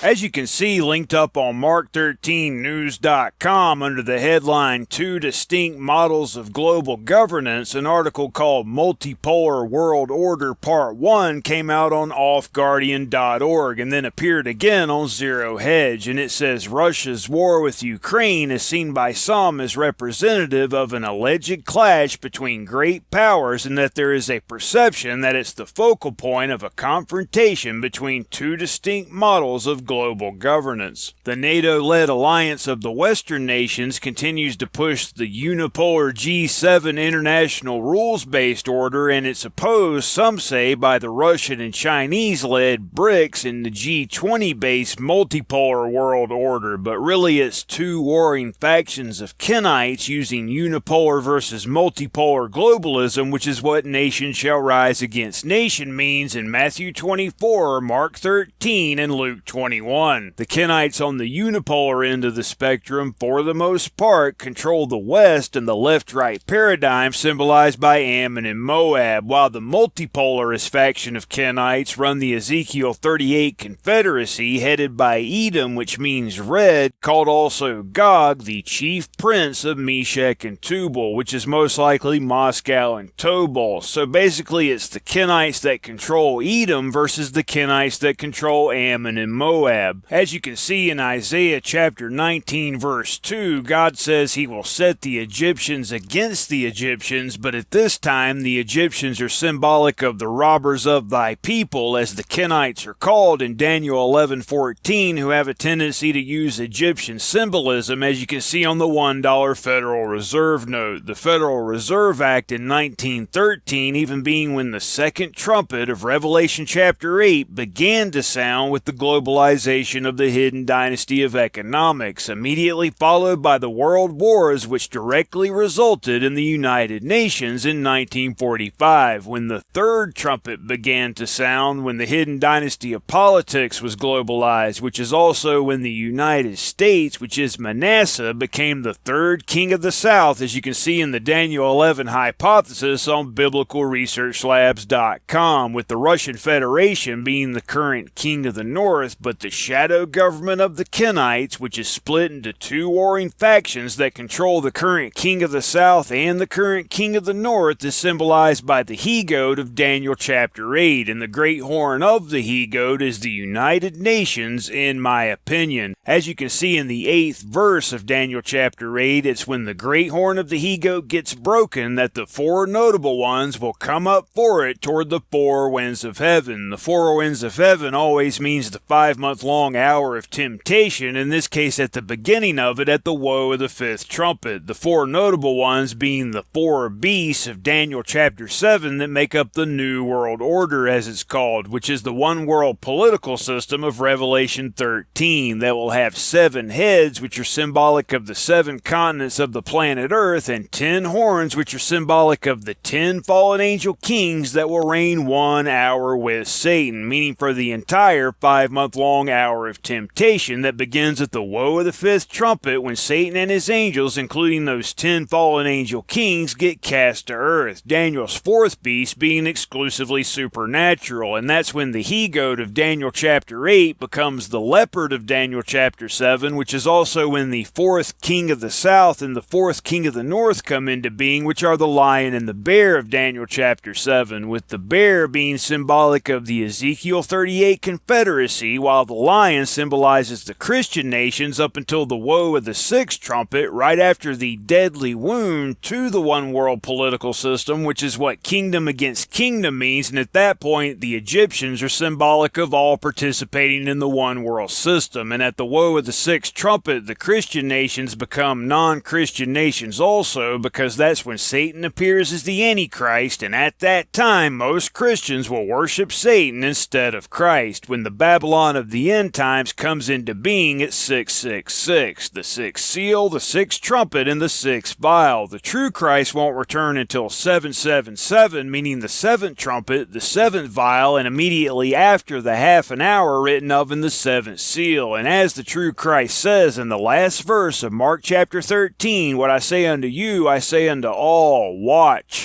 As you can see linked up on Mark13News.com under the headline Two Distinct Models of Global Governance, an article called Multipolar World Order Part 1 came out on offguardian.org and then appeared again on Zero Hedge, and it says Russia's war with Ukraine is seen by some as representative of an alleged clash between great powers, and that there is a perception that it's the focal point of a confrontation between two distinct models of global governance. The NATO-led alliance of the Western nations continues to push the unipolar G7 international rules-based order, and it's opposed, some say, by the Russian and Chinese-led BRICS and the G20-based multipolar world order, but really it's two warring factions of Kenites using unipolar versus multipolar globalism, which is what nation shall rise against nation means in Matthew 24, Mark 13, and Luke 21. The Kenites on the unipolar end of the spectrum, for the most part, control the West and the left-right paradigm symbolized by Ammon and Moab, while the multipolarist faction of Kenites run the Ezekiel 38 Confederacy headed by Edom, which means red, called also Gog, the chief prince of Meshech and Tubal, which is most likely Moscow and Tobol. So basically it's the Kenites that control Edom versus the Kenites that control Ammon and Moab. As you can see in Isaiah chapter 19 verse 2, God says he will set the Egyptians against the Egyptians, but at this time the Egyptians are symbolic of the robbers of thy people, as the Kenites are called in Daniel 11:14, who have a tendency to use Egyptian symbolism, as you can see on the $1 Federal Reserve note. The Federal Reserve Act in 1913 even being when the second trumpet of Revelation chapter 8 began to sound with the globalization of the hidden dynasty of economics, immediately followed by the world wars which directly resulted in the United Nations in 1945, when the third trumpet began to sound, when the hidden dynasty of politics was globalized, which is also when the United States, which is Manasseh, became the third king of the South, as you can see in the Daniel 11 hypothesis on biblicalresearchlabs.com, with the Russian Federation being the current king of the North, but the shadow government of the Kenites, which is split into two warring factions that control the current king of the South and the current king of the North, is symbolized by the he-goat of Daniel chapter 8, and the great horn of the he-goat is the United Nations, in my opinion. As you can see in the 8th verse of Daniel chapter 8, it's when the great horn of the he-goat gets broken that the four notable ones will come up for it toward the four winds of heaven. The four winds of heaven always means the 5-month-long hour of temptation, in this case at the beginning of it at the woe of the fifth trumpet. The four notable ones being the four beasts of Daniel chapter 7 that make up the New World Order, as it's called, which is the one world political system of Revelation 13 that will have 7 heads, which are symbolic of the 7 continents of the planet Earth, and 10 horns, which are symbolic of the 10 fallen angel kings that will reign 1 hour with Satan, meaning for the entire 5-month-long hour of temptation that begins at the woe of the fifth trumpet, when Satan and his angels, including those 10 fallen angel kings, get cast to earth. Daniel's fourth beast being exclusively supernatural, and that's when the he-goat of Daniel chapter 8 becomes the leopard of Daniel chapter 7, which is also when the fourth king of the South and the fourth king of the North come into being, which are the lion and the bear of Daniel chapter 7, with the bear being symbolic of the Ezekiel 38 Confederacy, while the lion symbolizes the Christian nations up until the woe of the sixth trumpet, right after the deadly wound to the one world political system, which is what kingdom against kingdom means, and at that point the Egyptians are symbolic of all participating in the one world system, and at the woe of the sixth trumpet the Christian nations become non-Christian nations also, because that's when Satan appears as the Antichrist, and at that time most Christians will worship Satan instead of Christ, when the Babylon of the end times comes into being at 666, the sixth seal, the sixth trumpet, and the sixth vial. The true Christ won't return until 777, meaning the seventh trumpet, the seventh vial, and immediately after the half an hour written of in the seventh seal. And as the true Christ says in the last verse of Mark chapter 13, what I say unto you, I say unto all, watch.